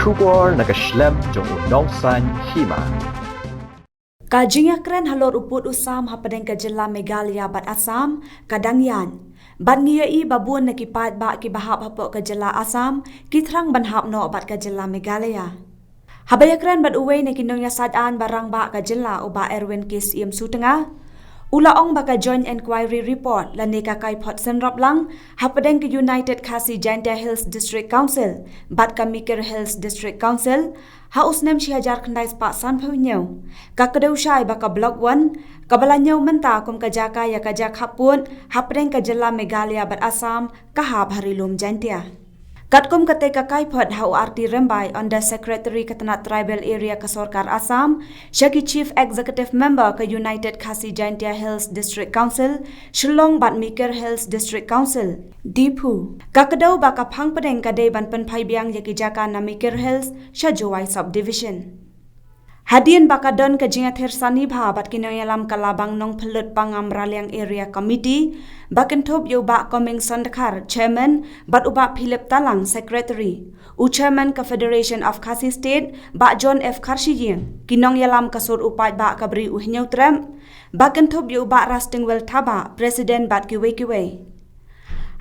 Shubor nagaslem jong unongsan hima. Kajingya kren halor uput usam hapadeng kajela Meghalaya bat Assam kadangyan. Bat ngiyai babun nakipat ba kibahap hapok kajela Assam kitrang banhap no bat kajela Meghalaya. Habaya kren bat uway nakinong yasadan barang ba kajela uba Erwin Kis iem sutengah. Ulaong baka Joint Enquiry Report lani kakai pot senrap lang hapadeng ke United Khasi Jaintia Hills District Council bat ka Meeker Hills District Council haus nem shihajar khandai spa san phawnyau kakadeu shai baka Block 1 kabalanyau menta kum kajaka ya kajak hapun hapadeng ka jela Meghalaya bat Assam kahap harilum Jaintia. Katkum kate kakai pot hau arti rembai Under Secretary Katanat Tribal Area Kasorkar Assam, Shaki Chief Executive Member ka United Khasi Jaintia Hills District Council, Shillong bat Meeker Hills District Council, Dipu. Kakadaw baka pangpadeng kadey ban penpai biang yakijaka na Meeker Hills, Shajowai Subdivision. Hadian baka don ka jingat hersani bha bat kinoyalam kalabang nong pelut pangam raliang area committee bakin top yo ba komeng sandakar chairman bat uba Philip Talang secretary u chairman ka Federation of Khasi State ba John F Karshijing kinong yalam kasur upai ba kabri uhinyau tram bakin top yo ba Rastingwell Thaba president bat kiwe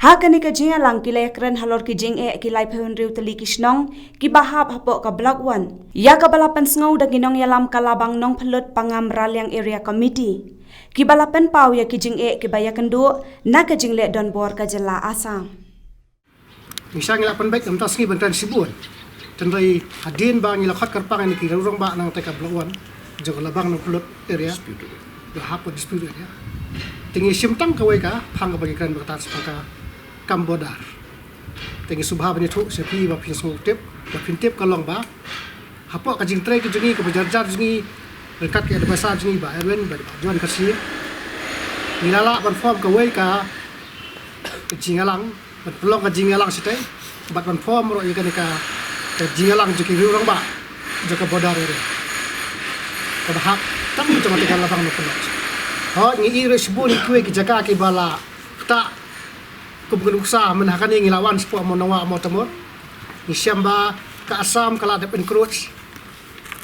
Hakani ka jinga lang kilay kren halor ki jing kilay phun riu tali kisnong ki bahap hapok ka Block 1 ya ka balapan sngaw da ginong yalam kalabang nong pelut pangam raliang area committee ki balapan pau ya ki jing ki bayakan do na ka jing le don bor ka jela Assam misang ila panbaik am tasngi bantan sibun tenrai hadin ba ngila khat karpang ni ki rurong ba nang teka Block 1 jo labang nong pelut area do hap dispute area tingi simtang kawai ka phang ka bagi kren bakta sepaka Kambodar. Tengi subha bani thu sepi ba pin smok tip ba pin tip kalong ba. Hapo ka jing trai ke jingi ka bajar jingi rekat ke bahasa jingi ba Erwin ba Juan Kasir. Nilala ban form ka wei ka jingalang ban pelong ka jingalang sitai bat ban form ro ya ka jingalang jiki rurang ba jaka bodar ere. Ka bahak tam tu mati kan labang no pelong. Ho ngi ire sibun kuwe ki jaka ki bala ta kumpulan usaha menahan yang ngelawan sepuak menawa mau temur ni siamba ke Assam kalau ada encroach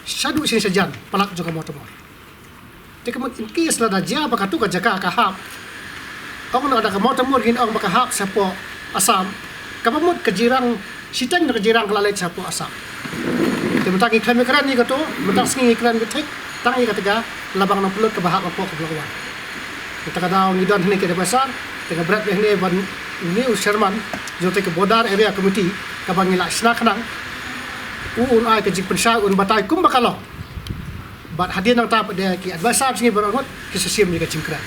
sadu sini sejan palak juga mau temur jika mungkin kis lah dah jia bakatu ke jaka kahap orang ada ke mau temur gini orang bakahap sepuak Assam kapamut ke jirang sitang ke jirang kelalai sepuak Assam tementang iklan iklan ni katu mentang sengi iklan ketik tangi ketiga labang nampulut ke bahak apa ke belakang kita kadang ngidon ni ke besar tengah berat ni ban ini Sherman jote ke bodar area committee kabang ila sna kanang uun ai ke jik pensha un batai kum bakalo bat hadin nang tap de ki advisor singi barangot ke sesim ni ke cingkran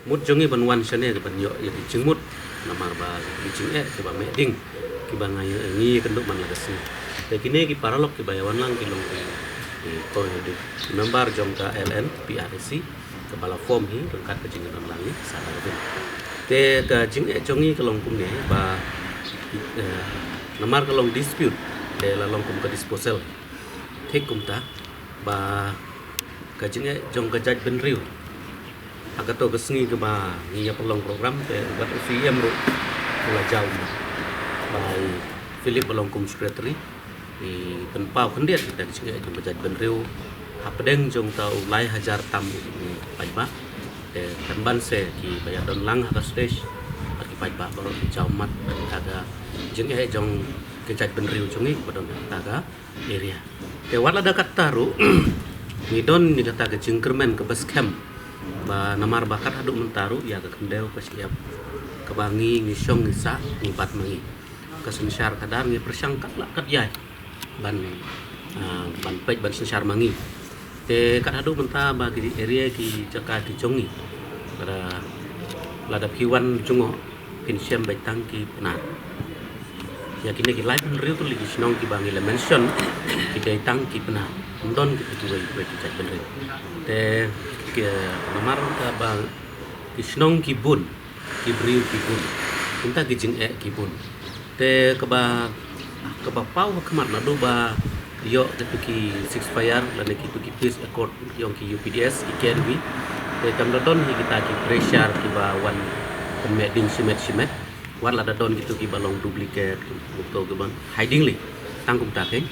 mut jongi ban wan sane ke ban yo ya cingmut namar ba cing ke ba meding ki ba ngai ngi kenduk man lagasi de kini ki paralok ki bayawan lang ki long di ko de member jongka LN PRC ke bala form hi rengkat ke jingan langi sada de te ka jing jongi kalong kum ne ba namar kalong dispute de la long kum ka disposal thik kum ta ba ka jing jong ka jaj ben riu agato ka sngi ka ba ni ya palong program te bat FEM ro la jaw ba Philip balong kum secretary di penpau kendiat kita jing jong ka jaj ben riu hapadeng jong tau lai hajar tam pai ba kan ban se ki bayar don lang ha stage ki pai ba baru jaumat aga jeng jong kecak benriu jongi badon taga area te wala da kataru ni don ni kata ke jengkermen ke base camp ba namar bakat hadu mentaru ya ke kendel ke siap ke bangi ni syong ni sa ni pat mangi ke sensyar kadar ni persangkat lah kat yai ban pej ban sensyar mangi te kat hadu menta bagi area ki jaka di jongi pada ladap hiwan jungo pinsiam baitang ki pena ya kini ki live riu tu lagi sinong ki bangi le mention ki baitang ki pena ndon ki wei ki chat benri te ki namar ka bang ki sinong ki bun ki briu ki bun kunta ki jing ki bun te ka ba pau ka mar na do ba yo de ki six fire la ne ki tu ki peace accord yong ki UPDS ki KNV te tam don hi kita ki pressure ki ba wan meding simet wan la don gitu ki balong duplicate untuk ke ban hiding li tangkum takin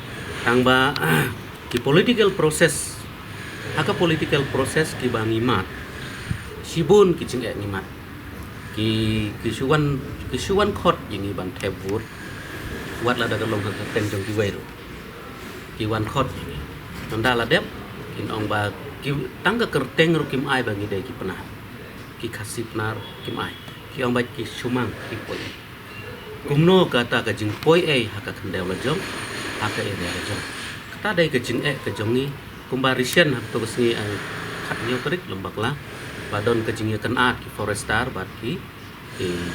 tang ba ki political process haka political process ki ba ngimat sibun ki jing ngimat ki suan khot yang ban thebur wat la daga long ka ten jong ki wero ki wan khot nanda la dep kin ong ba ki tangga kerteng ru kim ai ba ngi de ki penah ki khasip nar kim ai ki ong ba ki sumang ki poi kumno kata ka jing poi haka kendel la jong haka area la jong kata dai ka jing ka jong ni kumbarisian hak to kesni khat nyo terik lembak la badon ka jing kan at ki forestar bat ki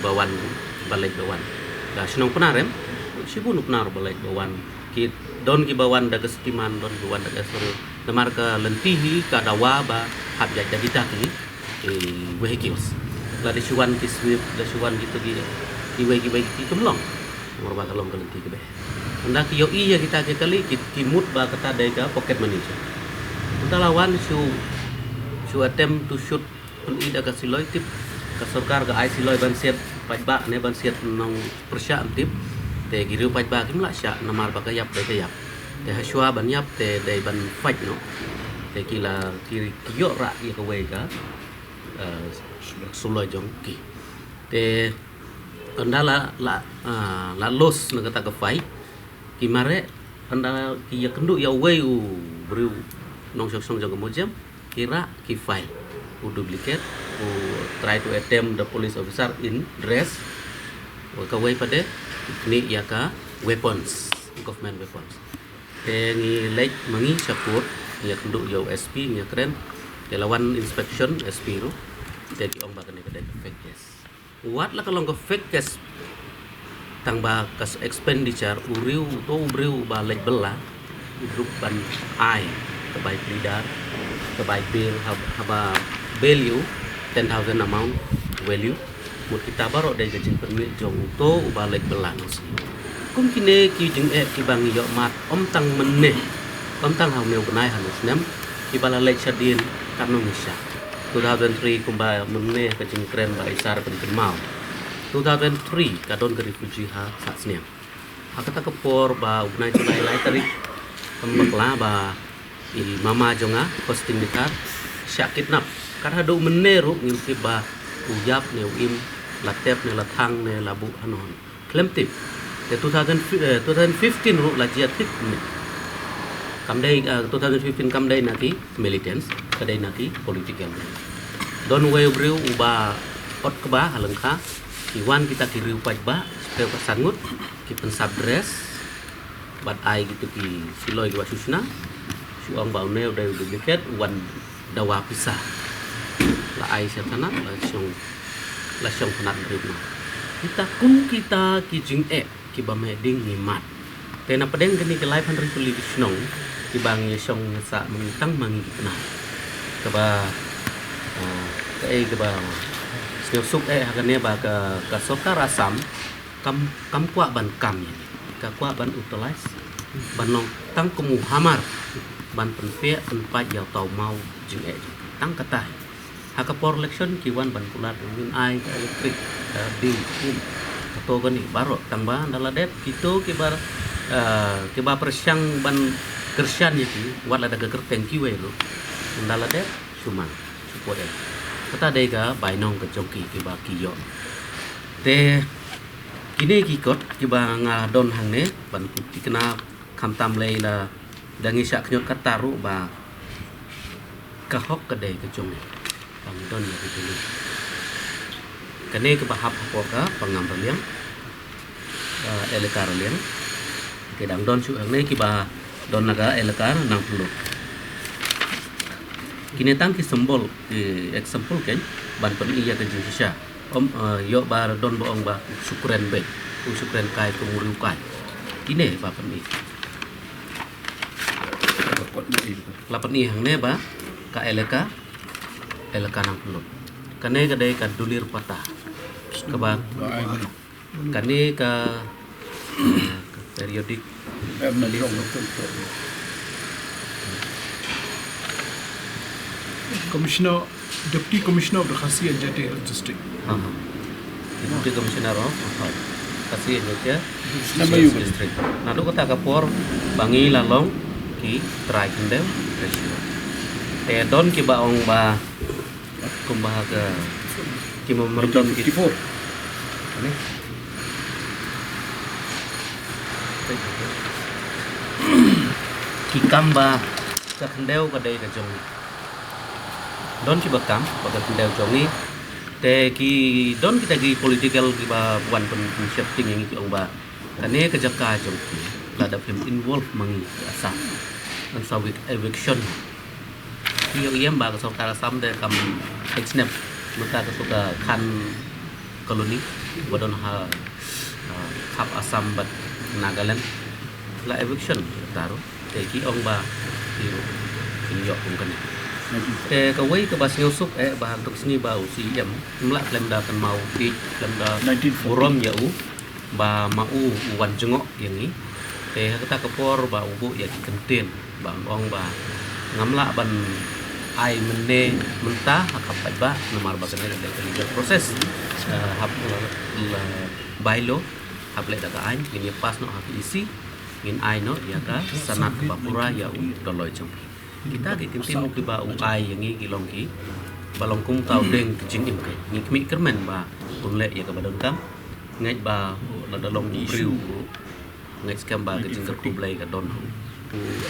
bawan balai bawan da sinong penarem sibun penar balai bawan ki don ki bawan da kestiman don bawan da seru namar ka lentihi ka dawa ba hab ja kita ki vehicles la di suwan ki swift da suwan gitu ki ki kemlong nomor ba kalong ka lenti ke be anda ki yo iya kita ke kali ki mut ba kata dai ka pocket money kita lawan su attempt to shoot pun ida ka siloi tip ka sarkar ka ai siloi ban set pajba ne ban set nong persya tip te giru pajba kim la sya namar ba ka yap dai ka yap te haswa ban yap te dai ban fight no te kila ki yo ra ye ka we ka suloi jong ki te anda la los na kata ka fight ki mare anda ki ya kendu ya we bru nong sok jong mojam kira ki file who duplicate who try to attempt the police officer in dress ka way pade ni ya ka weapons government weapons te ni lek mangi support ya kendu yo SP nya keren te lawan inspection SP ru te ki ong ba ka fake case what la kalong ka fake case tang ba kas expenditure uriu to uriu ba lek bela grup ban ai kebaik leader kebaik bill haba value 10,000 amount value mut kita barok dari gajin permit jong to ubalik belang kum kine ki jing ki bang yo mat om tang meneh om tang hau meu benai hanus nem ki bala lek sadin kanong isya 2003 kumba meneh gajin keren ba isar pen kemau 2003 kadon ke refugee ha sat snem akata kepor ba ubnai tulai lai tarik pembekla ba mama jonga posting dekat syak kidnap karena do meneru ngimpi ba uyap ne im latep ne latang ne labu hanon klemtip de 2015 ru la jiatit kamdai 2015 kamdai naki militants kadai naki political don way breu uba ot keba halengka iwan kita kiriu pajba supaya pasangut ki pensabdres bat ai gitu ki siloi gua susna suang bau neo dari duplikat wan dawa pisah la ai satana la syong penat ribna kita kijing ki ba meding ngimat tena pedeng geni ke live handri television ki bang yesong sa mengitang mangi kena ke ba ke ba sio sup hakane ba ka sokar asam kam kwa ban kam ka kwa ban utilize banong tang kemu hamar ban penpia penpat yang tau mau jing tang kata haka por election kiwan ban kulat ngin ai elektrik di atau gani baro tang ba ndala det kito kibar persyang ban kersian yaki wala daga kerteng kiwe lo ndala det cuma support kata dega bainong ke jongki kiba kiyo te kini kikot kiba ngadon hangne ban kena kam tam lay la dangi syak nyot kataru ba kahok kedai kecung bang don ya gitu kene ke bahap poka pangam liang elekar liang ke dang don su ne ki ba don naga elekar 60 kini tang ki simbol example kan ban pen iya ke Indonesia om yo ba don boong ba syukuran be syukuran kai kemuru kai kini ba pen lapan ihang ne ba ka eleka nang pulut kane kadai ka dulir patah ke ba kane ka periodik Commissioner, Deputy Commissioner of the Khasi and Jati Health District. Deputy Commissioner of kasih Indonesia district. Nado kata kapor bangi lalong ki try kendel ratio. Te don ki ba ong ba kumbah ke ki memerdon ki Ani ki kamba ka kendel ka dai ka jong don ki bakam ba kendel jong ni te ki don kita gi political ki ba buan pen shifting yang ki ong ba kane ka jaka jong ki la da film involve mangi asa an sa with eviction ki yem ba ka so ta sam de kam snap mata ka so ka kan koloni bodon ha khap asam bat Nagaland la eviction taro te ki ong ba ki yo ong kan ke kawai ke bas nyusuk bahan tuk sini bau si jam mlak lem da kan mau ki lem da urom ya ba mau wan jengok yang ni te kata kepor ba ubu ya kenten ba ong ba ngamla ban ai mende mentah akap ba nomor ba kan legal proses hab bailo hab le da ka ain ini pas no hab isi ngin ai no ya ka sanat bapura ya doloi jong kita di tim ki ba ai yang ni kilong ki balong kum tau deng jing im ke ni kmi kermen ba un le ya ka badon kam ngai ba la dalong riu ngai skam ba ke jing ka kublai ka don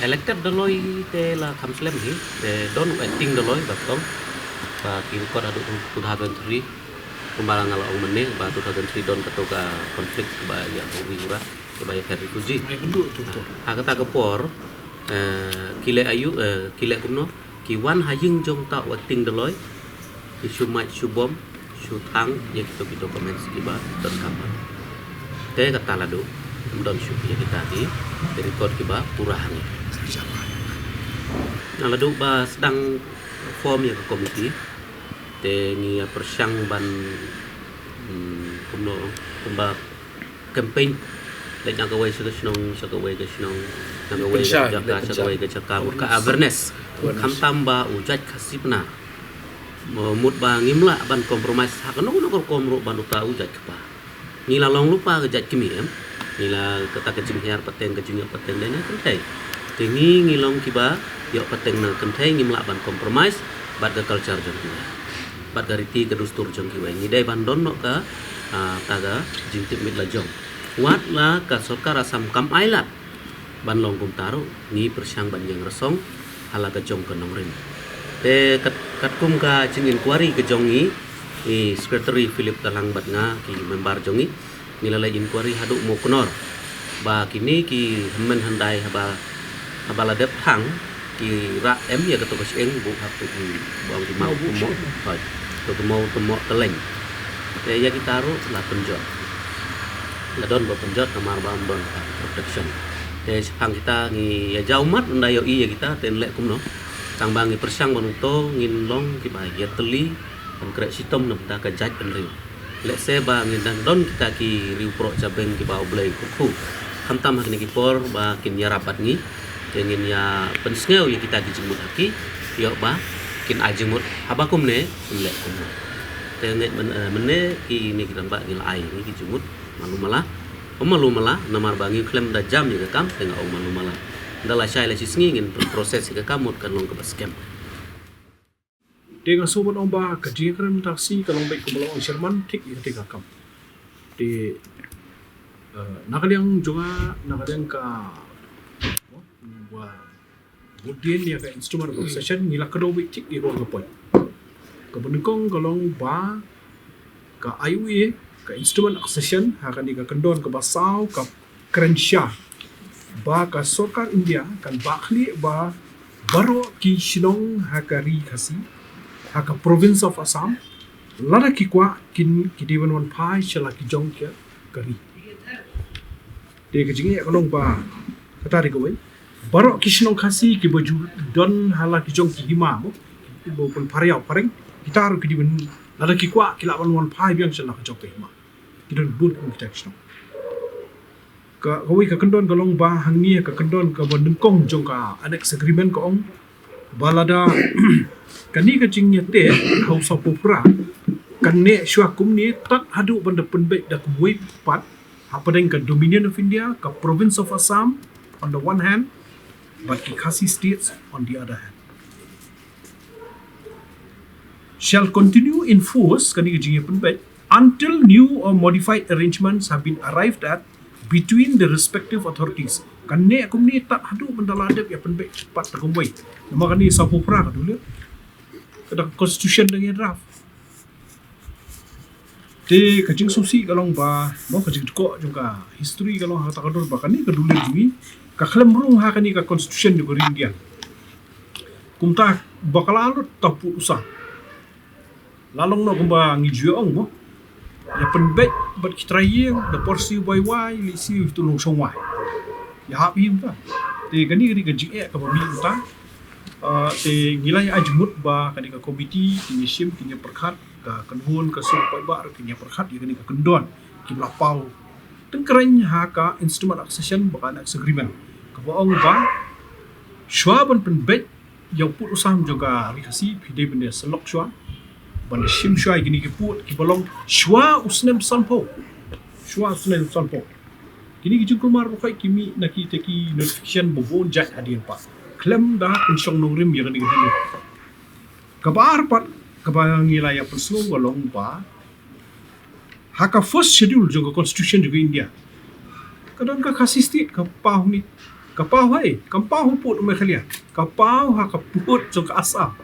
elected doloi te la kam slem hi te don acting doloi ba tom ba ki ko adu tudhagan tri kumbalang ala ong mene ba tudhagan tri don ka to ka konflik ba ya wira ba ya refugee kata kepor kile ayu kile kumno ki wan haying jong ta wating doloi ki shumai shubom shutang ya kita komen skiba dan kamar te kata ladu don shu ya kita di record kiba purahan nah ladu ba sedang form ya komiti te ni persyang ban kumno kumba campaign dan yang kawai sekesnong nangawai ke jaka ka awareness kam tamba ujat kasipna mut ba ngimla ban compromise hakno no komro ban uta ujat pa ngila long lupa ke jat kimi ngila kata ke jinghiar pateng ke jinghiar pateng dene kentai tingi ngilong kiba yo pateng na kentai ngimla ban compromise bat ke culture jong kiba bat gariti ke dustur jong kiba ni dai ban don no ka taga jingtip mitla jong wat la ka sorkar asam kam ailat ban long kum taru ni persyang ban yang resong hala ka jong ka nongrin te kat kum ka jingin kuari ke jong ni secretary Philip Talang bat nga ki member jong ni nilalai inquiry hadu mo kunor ba kini ki men handai haba la dep thang ki ra em ya ka to ka eng bu hap tu bang ki mau mo hoi to mo teleng te ya kita ru la penjot la don ba penjot kamar ba don protection te sepang kita ni ya jauh mat ndai yo iya kita ten lek kum no tang bangi persyang manuto ngin long ki ba ya teli konkret sitom no ta ka jaj penriu lek se ba ngin dan don kita ki riu pro jabeng ki ba oblei ku kam tam hakni ki por ba kin ya rapat ni ngin ya pensngeu ya kita ki jemut haki yo ba kin ajemut habakum ne lek kum te nget mene ki ni kita ba ngil ai ni ki jemut malu malah namar bangi klem da jam ya kam tengah malu malah ndala syai la sisngi ngin proses ka kamut kan long ka baskem dengan sobat omba kajian taksi kalau baik kumbalang Sherman tik ya tiga kam di nakaliang juga nakaliang ka budien ya ka instrument session nila kadobi tik ya ko point kebenengkong kalau ba ka IUE ka instrument accession akan di ka kendon ka basau ka krensha ba ka sokar India kan bakli ba baro ki shinong hakari khasi haka province of Assam lada ki kwa kin ki diwan wan pai chala ki jong kya kari de ka jingi akalong ba kata ri koi baro ki shinong khasi ki baju don hala ki jong ki hima mo bo pun pariau pareng kita ru ki diwan lada ki kwa ki lawan wan pai biang chala ki jong ki hima kita bun protection ka koi ka kendon kalong ba hangi ka kendon ka bandengkong jong ka annex agreement ka ong balada kani ka jingnya te hausa popra kanne shwa kumni tat hadu banda penbek da kumui pat Hapadeng ke Dominion of India, ke Province of Assam on the one hand, but ke Khasi states on the other hand. Shall continue in force kani kejingnya penbet until new or modified arrangements have been arrived at between the respective authorities. Kanne akum ni tak hadu bendaladep ya penbet cepat terkumpul. Nama kani sapopra ka dulu. Kada constitution dengan draft. Te kajing susi kalong ba mo kajing ko juga history kalong hata kador ba kani kadule jui ka klemrung ha kani ka constitution juga India. Kumta bakalalut tapu usah. Lalong no kumba ngijuong mo ya penbet bat kitrayeng da porsi wai li si tulung songwai ya happy ta te gani ka GE ka babi ta te ngilai ajmut ba kani ka komiti kini sim kini perkhat ka kanhun ka supai ba kini perkhat ya kani ka kendon ki lapau tengkereng ha ka instrument accession ba kana agreement ka baong ba shwaban penbet ya put usam juga rikasi pide bende selok shwa ban sim shwa gini ki put ki balong shwa usnem sanpo kini ki kumar rokai kimi naki teki notification bobon jat hadin pa klem da pensong nongrim ya gani gani kabar pat kabayang ilaya perslo balong pa haka first schedule juga constitution juga India kadang ka kasi state ka pau ni ka pau hai ka pau put me khalia ka pau haka put juga asam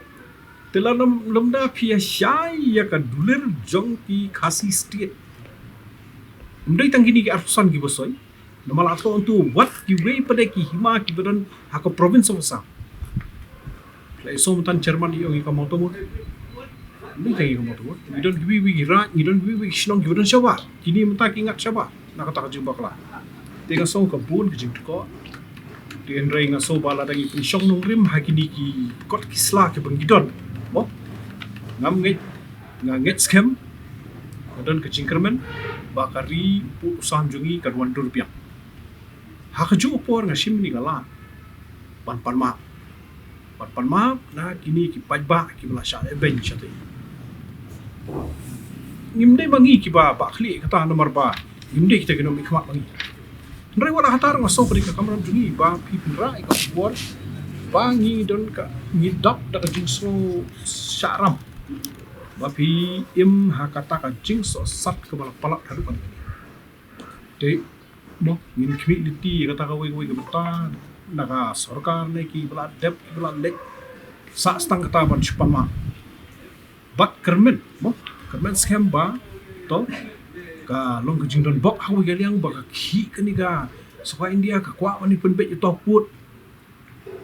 telanam lemda pia syai ya ka dulir jong ki khasi state mdai tangini ki arsan ki bosoi namal atau untuk what ki way pada ki hima ki badan haka province of Assam la iso mutan chairman yo ki kamoto mo mdai tangi kamoto we don't give we right we don't we shnong ki badan shawa kini muta ki ngat shawa nakata ka jumba kala tenga so ka bun ki jingko tien rai nga so bala dangi pinsyong nung rim hakini ki kot kisla ki bangidon mo ngam nget scam dan ke cingkermen bakari pu usam jungi ka 200 rupiah hakaju por nga sim ni gala pan ma na kini ki pajba ki bala sha ben chate ngimde bangi ki ba khli kata nomor ba ngimde kita kena mikmat bangi ndrai wala hatar ngaso pri ka kamram jungi ba pi rai ka por bangi don ka ngidap da jingso syaram bapi im hakata ka jingso sat ke balak palak hadu kan te mo ngin community kata ka wei ke beta naga sarkar ne ki bala dep bala lek sa stang kata ban chupama bak kermen mo kermen scam ba to ka long ke jingdon bok hawi galiang ba ka ki kaniga soka India ka kwa mani penbet to put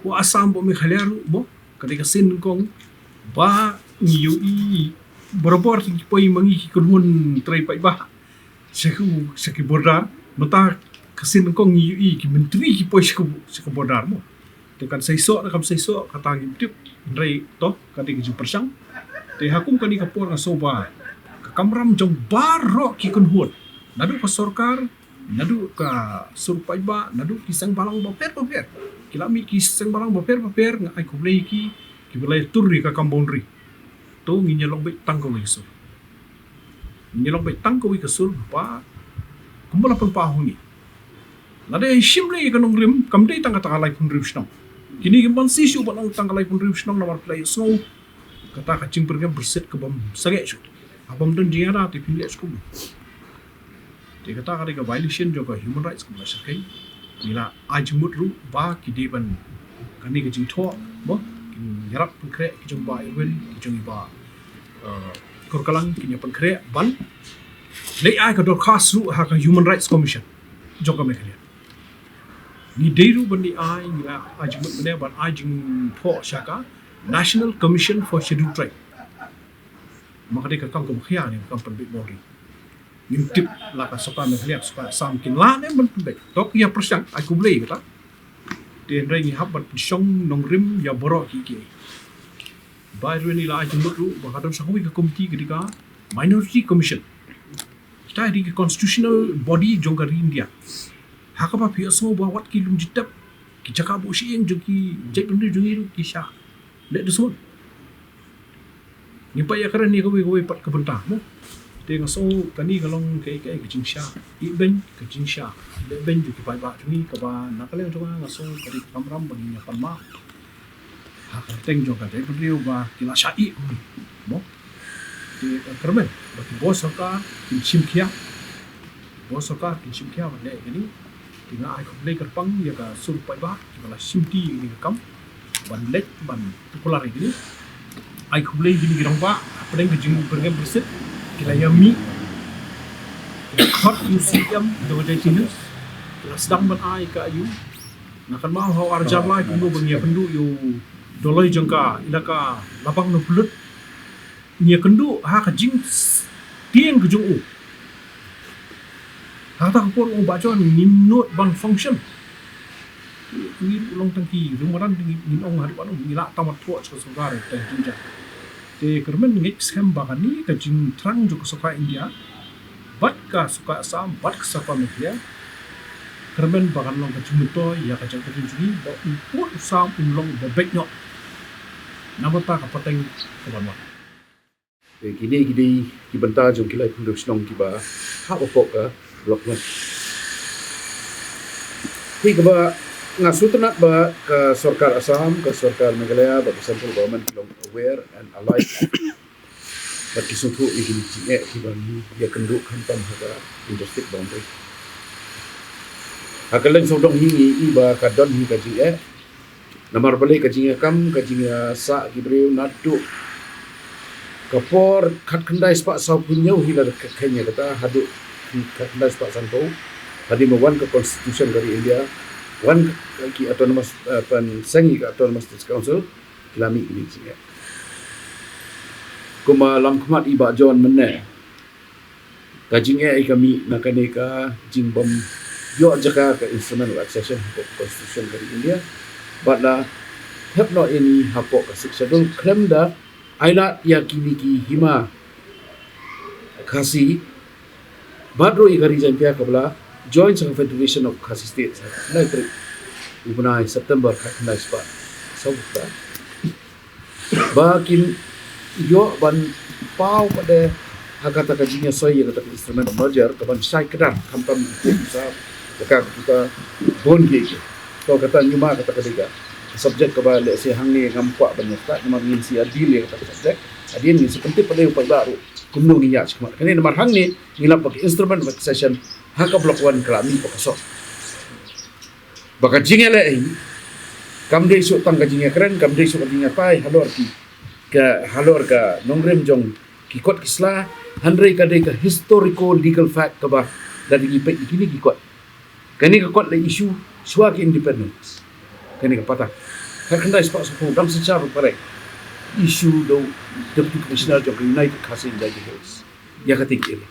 wa asam bo mi khaliaru bo kadika sin kong ba ngiui borobor ki poi mangi ki kunun trai pai ba seku borda mata kasin kong ngiui ki menteri ki poi seku bordar mo tekan saiso kam saiso kata ngi tip ndrai to kadika ju persang te hakum kadika por na soba ka kamram jong baro ki kunhun nadu ka sarkar nadu ka surpai ba nadu kisang balang ba per kilami ki seng balang baper nga ai kublei ki bulai turri ka kambonri to nginyalong be tangko wiso nginyalong be tangko wi kasul pa kumbala pang pahungi lade shimle ka nong rim kamdei tanga takalai pun rim snong kini gimban sisu balong tangkalai pun rim snong namar play snow kata kacing pergam berset ke bam sage su abam don jiara ti pinle skum dia kata ka violation juga human rights kuma sakai nila ajmut ru ba kidiban kani ke jingtho bo yarap pengkre ki jumba irwen ki jumba korkalang ki nyapan kre ban le ai ka dor khas ru ha ka human rights commission joka mekhle ni deiru bani ai nila ajmut bane ban ajing tho shaka national commission for scheduled tribe makade ka kam khia ni kam penbit bori ngintip la ka soka mekhle soka sam kin la ne ban penbit tok ya persang ai kublei kata den rai ni habat song nong rim ya borok ki bayar ni la ajung lu bakadam sahui ka komiti ketika minority commission kita di constitutional body jongkar India hakapa pia so ba wat ki lum jitap ki jaka bo shi eng joki jek dundu jungi ki sha le de so ni pa ya karan ni ko pat ka bentah mo Dia ngaso kani kalong kai kajing sha. Iben kajing sha. Ben ju kipai ba ni ka ba nakale jo ngaso kadi kamram bagi nya panma. Ha teng jo ka dai brio ba kila sha I mo. Di kermen bagi bos ka kin sim kia. Bos ka kin sim kia ba le kani. Tinga ai khop le kerpang ya ka sur pai ba kila sim ti ni kam. Ban lek ban popular ini. Ai khop le gini girang ba apa deng kajing bergam berset kila yami hot museum do de tinus kila sedang ban ai ka ayu nakan mau hau arjam lai kundu bengia kendu yu doloi jangka ilaka lapang no pulut nya kendu ha ka jing tien ke jung u ha ta ko u ba chon nim not ban function ni long tangki rumaran ni ong hari panu ni la tamat thuak so sogare tang jinja te kermen ngik scam bagani ka jing trang jo suka India bat ka suka Assam bat ka suka Media kermen bagan long ka jumuto ya ka jang jini ba import sam long ba back no namata ka pateng ka banwa gini ki banta jong kilai punduk snong ki ba ha opok ka blok na hi ka ba ngasutnak ba ka Sarkar Assam ka Sarkar Meghalaya ba central government long aware and alive but kisuthu igin jinge ki ba ni ya kenduk khantam ha industry boundary hakalan sodong hi ba ka don hi ka jinge namar balik ka jinge kam ka jinge sa ki breu nadu kapor khat khandai spa sau punyau hi la ka khanya kata hadu khat khandai spa santo hadi mawan ka constitution dari India one ki autonomous pan sangi ka autonomous state council lami ini sini kuma lam khmat iba jon menne kajing kami nakane ka jingbom yo jaka ka instrument of accession of constitution dari India batla hepno ini hapok ka schedule klem da aila ya kimiki hima khasi badro igari jantia kabla Joint Federation of Khasi States Naitri Ubnai September Khatnai Spa Sauta Bakin yo ban pau pada hakata kajinya soy kata instrument of merger kapan sai kedan kampam bisa kita bon ge to kata nyuma kata ketiga subjek kaba le se hangne ngampak banyak tak nama ngin si adil kata subjek adin ni seperti pada upai baru kumno ngi yach kama kene nomor hangne ngilap pakai instrument of accession haka blok 1 kelami pakasok baka jingele ini kam dei su tang ka jinge keren kam dei su ka jinge pai halor ka nongrem jong kikot kisla handrei ka dei ka historical legal fact ka ba dari ipe ikini kikot kani ka kot le issue suak independence kani ka patah ka kandai spa su dam secara parek issue do deputy commissioner jong United Cousin Jaji Hills ya ketik ini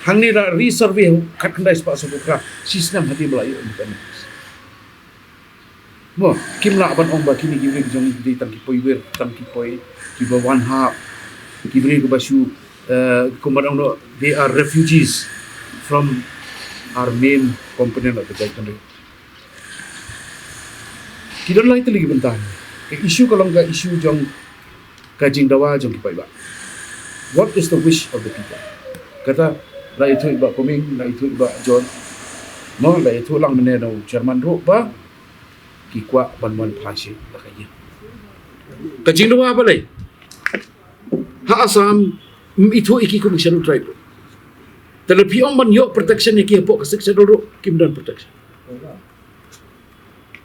hangni ra resurvey kat kandai spa su kra sistem hati Melayu independence mo kimla ban ong ba kini giwe jong di tang kipoi wer tang kipoi kiba one half kibre ko basu kumadang no they are refugees from our main component of the country kidon lai teli bentan issue kalong ka issue jong kajing dawa jong kipai ba what is the wish of the people kata la itu iba koming la itu iba John no la itu lang meneno Chairman ro ba ki kwa ban phasi la kaya kajing dawa ba lai ha Assam itu iki commission tribe terlebih orang yo protection ni ki pok kesek sedoro kimdan protection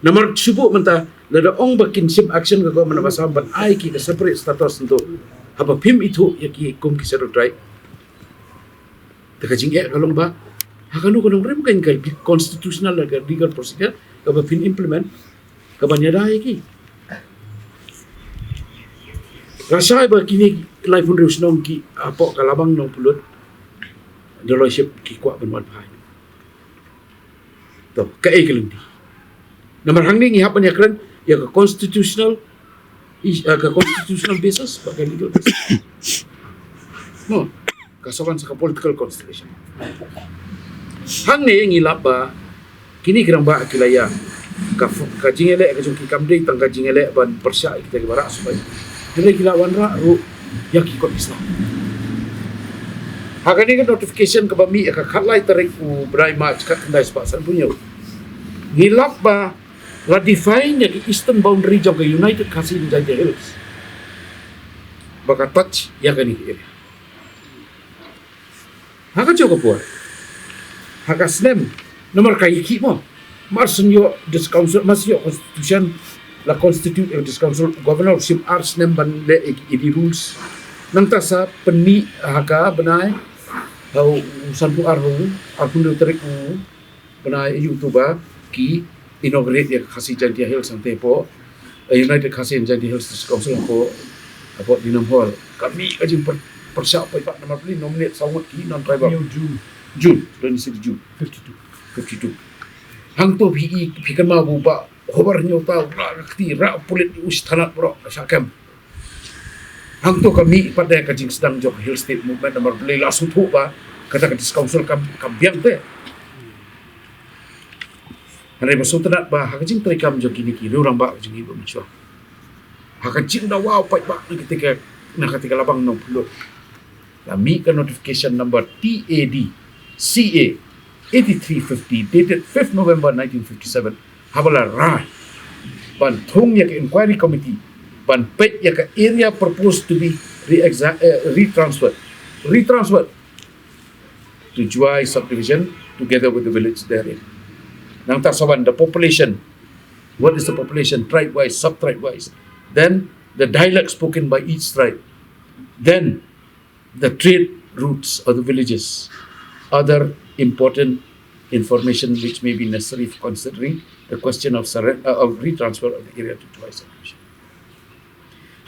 nomor subuh menta lada ong bakin sim action ka government of Assam ban ai ki separate status untuk apa pim itu ya ki kum ki sedoro tribe kajing kalong ba hakanu konong rem kan kai constitutional legal procedure ka ba pin implement ka banyada iki rasai ba kini life fundraise nong ki apok kalabang nong pulut dealership ki kwa ban phai to ka e kelindi nomor hang ni hap keren ya ka constitutional basis bagai legal basis no kasawan sa political constellation hang ni ngilap ba kini kirang ba kilaya ka jingele ka jung ki kamdei tang ka jingele ban persya kita ke barak supaya dile kilawan ra ru ya ki ko Islam Haka ni kan notification ke bami ka khatlai tarik u brai march kat kendai sepasan punya. Ngilap ba la define ya eastern boundary jog United Casino Jaja Hills. Baka touch ya kan ni. Haka jo ko haka snem nomor kai ki mo. Marsun yo this council mas yo constitution la constitute of this council governorship arts nem ban le edi rules nang ta sa peni haka benai au sanpu arhu aku ndo tarik u benai youtube ki inaugurate ya khasi Jaja Hills sang tepo United Khasi Jaja Hills this council apa dinam hall kami ajin persiap pak nomor beli nominate sawat ki non tribal June 26 June 52 hang to kan ma bu ba khobar nyo ta ra ti ra pulit ustana bro sakam hang to kami pada kajing sedang jok Hill State Movement nomor beli langsung tu ba kata dis council kam biang te hari masuk tenat ba kajing terikam jok kini ki orang ba kajing ibu mencuah kajing dah wow pai ba ketika labang no pulut kami ke notification number TAD CA 8350 dated 5th November 1957 habala rai ban thong ya ke inquiry committee ban pet ya ke area proposed to be retransferred to Juai subdivision together with the village therein. Nang tasawan the population, what is the population, tribe wise, sub tribe wise, then the dialect spoken by each tribe, then the trade routes of the villages, other important information which may be necessary for considering the question of retransfer of the area to Juai subdivision.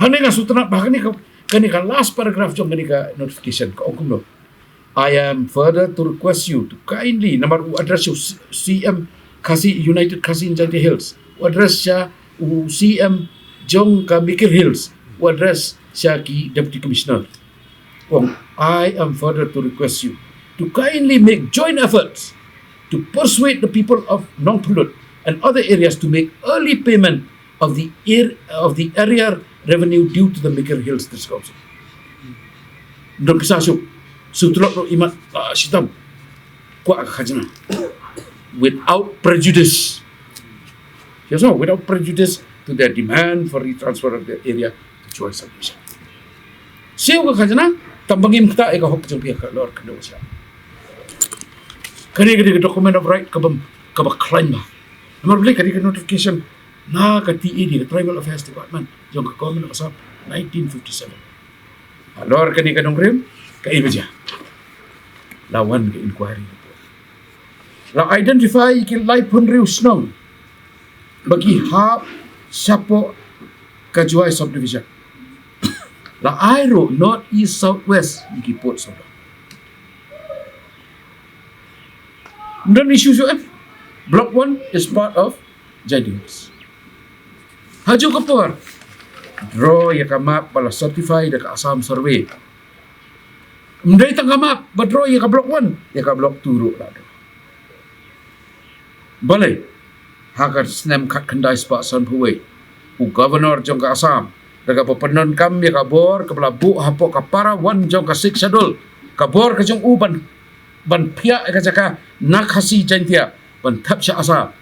Hani ka sutana bahkan ni ka last paragraph jong ni ka notification ka okum no. I am further to request you to kindly number address you CM Khasi United Khasi Jaja Hills, address siya CM Jong ka Mikir Hills, address siya ki Deputy Commissioner. I am further to request you to kindly make joint efforts to persuade the people of Nong Pulut and other areas to make early payment of the area revenue due to the Mikir Hills District Council. Don't kisasyo, sutulok no imat sitam kwa khajna without prejudice. Yes, no, without prejudice to their demand for retransfer of the area to Juai subdivision. Siya ka khajna tambangim kita eka hok jeng pihak lor kena siya. Kani document of right kabam claim ba. Nomor beli kani notification na ka TED, Tribal Affairs Department, yung ka Government of Assam 1957. Alor kani kanong rim ka ibaja. Lawan ka inquiry. La identify ki lai punriu snong bagi hap siapo ka Juai subdivision. La airo north east southwest bagi port soda. Dan isu Block 1 is part of Jaja Hills. Haju kapur. Draw ya ka map bala certified ka Assam survey. Mday tang map ba draw ya ka Block 1 ya ka Block 2 ro la. Balai hakar snem kat kendai spa san puwei. U governor jong ka Assam daga pepenon kam ya ka bor ka bala bu hapo ka para 1 jong ka 6 schedule ka bor ka jong uban ban pia ka jaka nak khasi jantia ban thap sha asa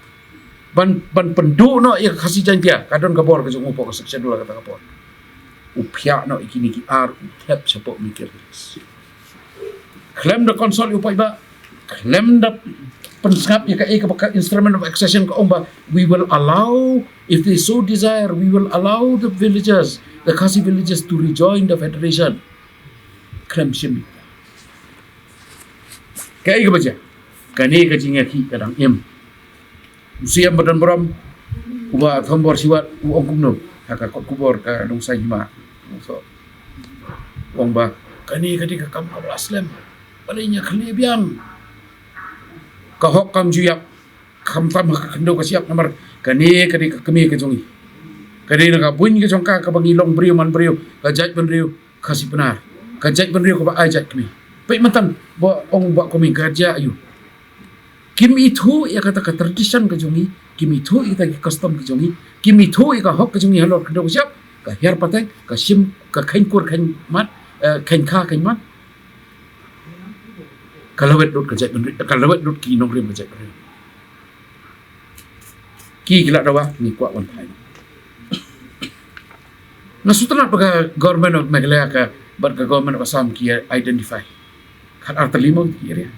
ban pendu no ya khasi jantia kadon ka bor ka jong upo ka section dula kata ka bor u pia no ikini ki ar u thap sha po Mikir Hills claim the console upai ba claim the pensngap ya ka instrument of accession ka omba we will allow if they so desire we will allow the villagers the Khasi villages to rejoin the federation claim shimi kaya ka baca kani ka jinga ki kadang im usia badan beram uba thambor siwat u ongkum no haka kot kubor ka dong sai hima so wong ba kani ka kam ka aslam palingnya khli biang ka hok kam juyak kam tam ka kendo ka siap nomor kani ka kami ka jongi kani na ka buin ka jongka ka bangilong brio man brio ka jaj ban brio Khasi benar ka jaj ban brio ka ba ajat kami baik matan buat orang buat kami kerja ayu. Kimi itu ya kata ke tradition ke jongi, kimi itu kita ke custom ke jongi, kimi itu ya hok ke jongi halor kena siap, ke hiar patai, ke sim, ke kain kur kain mat, kain ka kain mat. kalawet dot kajat benri, kalawet dot ki nong rim kajat benri. Ki gila dawa ni kuat wan pai. Nasutran pakai government of Meghalaya ka but ka government of Assam ki identify. Kan arta lima ki area.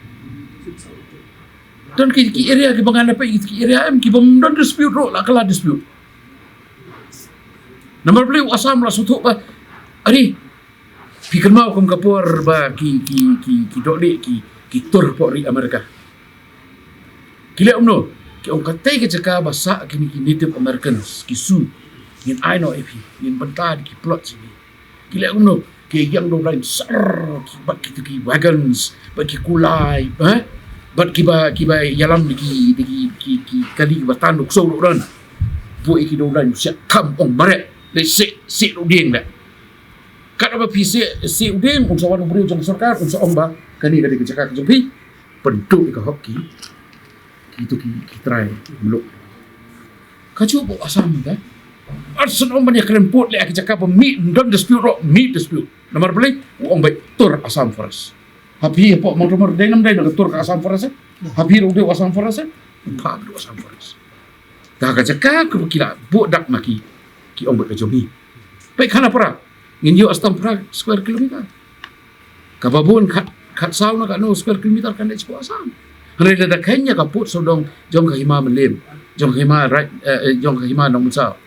Dan ki area ki bangan apa ki area am ki bang don dispute ro la kala dispute. Nomor beli Assam la sutuk ba ari pikir mau kum kapur ba ki dole ki tur po ri Amerika. Kile umno ki on katai ke jaka basa ki Native Americans ki su ngin I know if ngin bantad ki plot sini. Kile umno ki yang dong lain sar ki bat ki wagons bat ki kulai bat ki ba yalam ki kali ba tanduk so ron. Bu ki dong lain sia kam ong bare le se uding da. Kada ba pisi si uding unsa wan beri jong sarkar unsa omba kani kadi kecakak jompi bentuk ka hoki itu ki try belum kacu bo Assam da arsan omba ni kremput le kecakak ba meet don't dispute ro meet dispute nomor beli ong bai tur Assam forest hapi po mong nomor denam dai nak tur ka Assam forest hapi ro de Assam forest pa do Assam forest da kecakak ko kila bo dak maki ki ong bai ka jomi pai kana para ngin yo astam pra square kilometer kababun kat sauna ka no square kilometer kan expo Assam hare da kanya ka put so dong jong ka hima melim jong ka hima right jong ka hima nong sa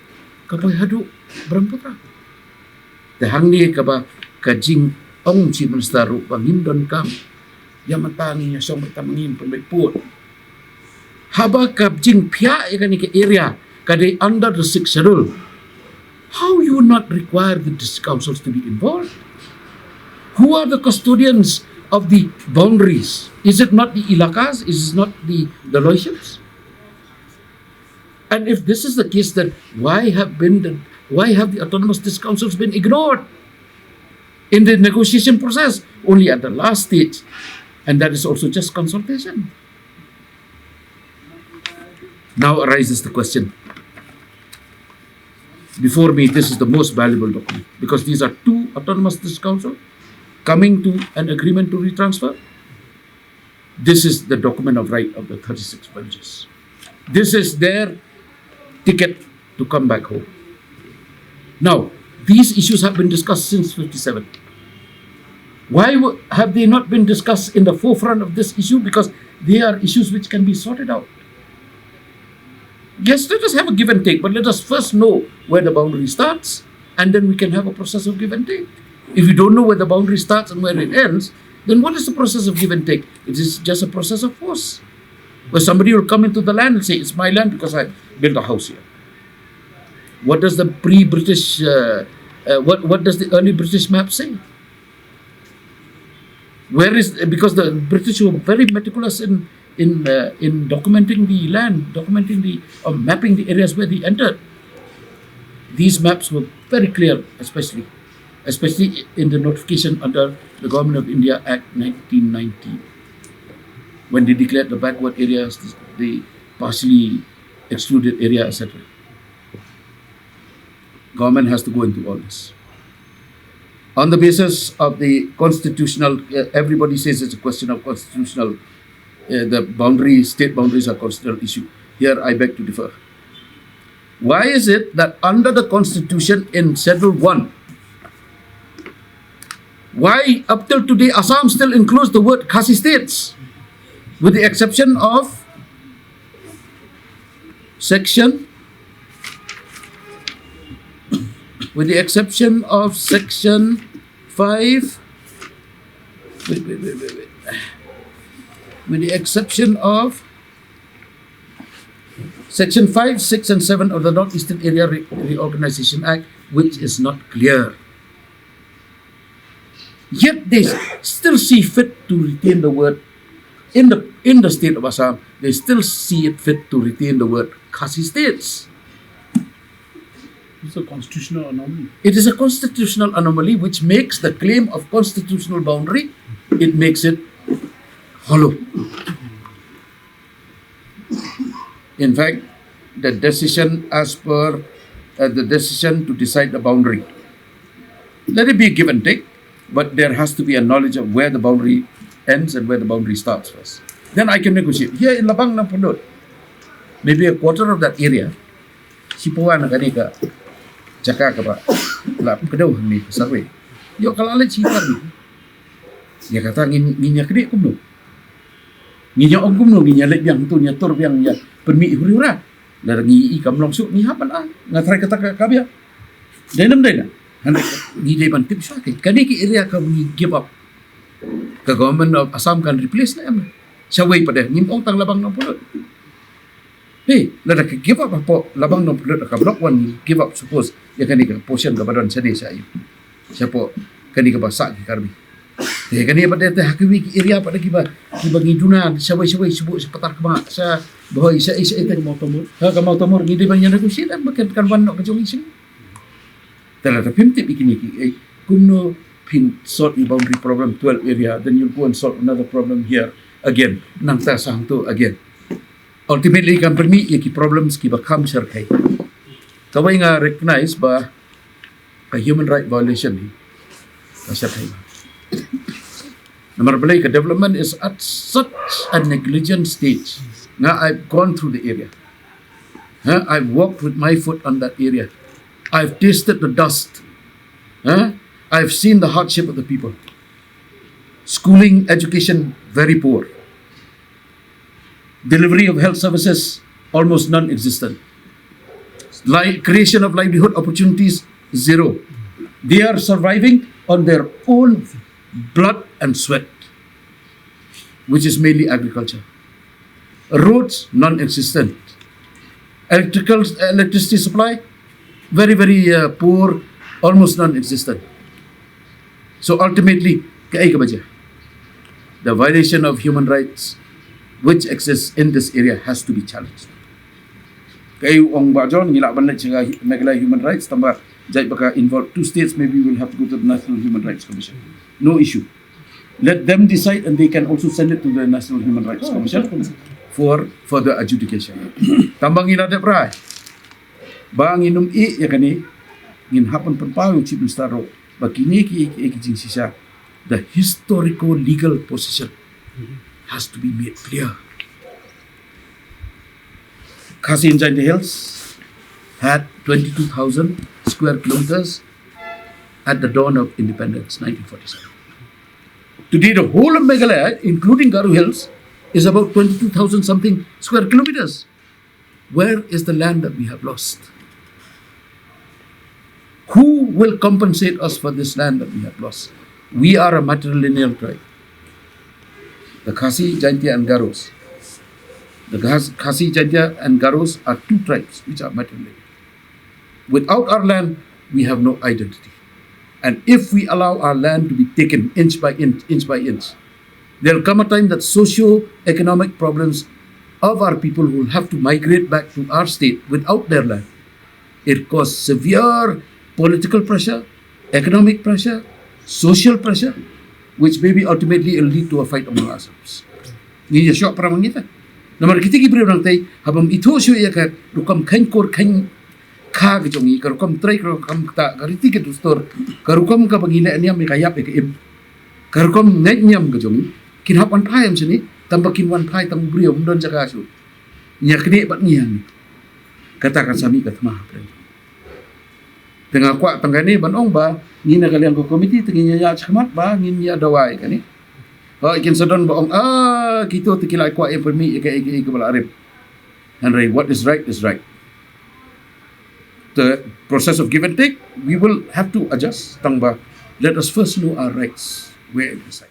ka pai hadu beremputra da hangni ka ba ka jing ong chi minister ru bangin don kam yang matangi nya song ta mangin pun bai put haba ka jing pia ka ni ke area ka they under the 6th schedule. How you not require the district councils to be involved? Who are the custodians of the boundaries? Is it not the ilakas? Is it not the loyships? And if this is the case, then why have the autonomous district councils been ignored in the negotiation process? Only at the last stage, and that is also just consultation. Now arises the question. Before me, this is the most valuable document because these are two autonomous district council coming to an agreement to retransfer. This is the document of right of the 36 villages. This is their ticket to come back home. Now, these issues have been discussed since 57. Why have they not been discussed in the forefront of this issue? Because they are issues which can be sorted out. Yes, let us have a give and take, but let us first know where the boundary starts, and then we can have a process of give and take. If you don't know where the boundary starts and where it ends, then what is the process of give and take? It is just a process of force, where somebody will come into the land and say, it's my land because I built a house here. What does the pre-British, what does the early British map say? Because the British were very meticulous in documenting the land, mapping the areas where they entered. These maps were very clear, especially in the notification under the Government of India Act 1990, when they declared the backward areas, the partially excluded area, etc. Government has to go into all this. On the basis of the constitutional, everybody says it's a question of constitutional. The state boundaries are constitutional issue. Here I beg to differ. Why is it that under the Constitution in Schedule 1, why up till today Assam still includes the word Khasi states, with the exception of section 5. With the exception of section 5, Section 5, 6 and 7 of the Northeastern Area Reorganization Act, which is not clear. Yet they still see fit to retain the word, in the state of Assam, they still see it fit to retain the word Khasi states. It's a constitutional anomaly. It is a constitutional anomaly which makes the claim of constitutional boundary, it makes it hollow. In fact, the decision as per the decision to decide the boundary, let it be a give and take, but there has to be a knowledge of where the boundary ends and where the boundary starts first. Then I can negotiate. Here in Labang ng Pundot, maybe a quarter of that area, sipuan na kanika, jaka ka ba, lap kedaw ni sarwe. Yo kalau alat sipar ni, dia kata nginya kedi kumno, nginya om kumno, nginya lek biang tu nya tur biang ya permi huri-hura, larangi ikam langsung ni hapan ah, ngatrai kata kabia, denam dena, hendak ni dia bantip suakai, kani ki area ka give up, ka government of Assam kan replace na am, sawai pada ngim ong tang Labang ng Pundot. Hey, lada ka give up apa Labang ng Pundot ka block 1 give up suppose ya kani ka portion ka badan sadi sa ayo. Siapa kani ka basak ki karbi. Eh kani pada teh hakwi ki area pada ki ba ngiduna sawai-sawai sebut sepetar ka sa bahwa isa ite mau tomur. Ha ka mau tomur ngide banyak negotiate dan makan kan wan nok ka jong isin. Tala ta pimtip ikini ki kumno pin sort in boundary problem 12 area, then you'll go and solve another problem here again. Nang ta sang tu again. Ultimately kan permi ki problems ki bakam serkai. Kawai nga recognize ba a human right violation ni. Serkai. Number belai ke development is at such a negligent stage. Nga I've gone through the area. I've walked with my foot on that area. I've tasted the dust. I've seen the hardship of the people. Schooling, education, very poor. Delivery of health services, almost non-existent. Creation of livelihood opportunities, zero. They are surviving on their own blood and sweat, which is mainly agriculture. Roads, non-existent. Electricity supply, very, very poor, almost non-existent. So ultimately, the violation of human rights which exists in this area has to be challenged. Kayu ong bajon ngilak banat cakap negara human rights tambah jai baka involve 2 states, maybe we'll have to go to the National Human Rights Commission. No issue. Let them decide and they can also send it to the National Human Rights Commission for further adjudication. Tambang ngilak prai. Bang inum ya kani ngin hapan penpau Chief Minister ro bakini ki jing sisa the historical legal position has to be made clear. Khasi in Jaintia Hills had 22,000 square kilometers at the dawn of independence, 1947. Today, the whole of Meghalaya, including Garo Hills, is about 22,000 something square kilometers. Where is the land that we have lost? Who will compensate us for this land that we have lost? We are a matrilineal tribe. The Khasi, Jaintia and Garos. The Khasi, Jaintia and Garos are 2 tribes which are matrilineal. Without our land, we have no identity. And if we allow our land to be taken inch by inch, there will come a time that socio-economic problems of our people will have to migrate back to our state without their land. It causes severe political pressure, economic pressure, social pressure, which maybe ultimately will lead to a fight among ourselves. Ini ya syok perang kita. Nomor kita kibri orang tay habam itu syok ya ka rukam kain kor kain ka kejongi ka rukam tray ka rukam ta kariti ke dustor ka rukam ka pagila niam me kayap ke im ka rukam net niam kejongi kin hapan payam sini tambah kin wan pay tang brio mundon jaga su nya kene bat ngiang katakan sami ka tmah tengah kuat tengah ni banong ba ngina kalian ko komiti tenginya ya chakmat ba ngin ya dawai kan ni ikin sedon ba kita tekilai kuat yang permi ke bala arif and what is right is right. The process of give and take, we will have to adjust tang ba. Let us first know our rights where it is.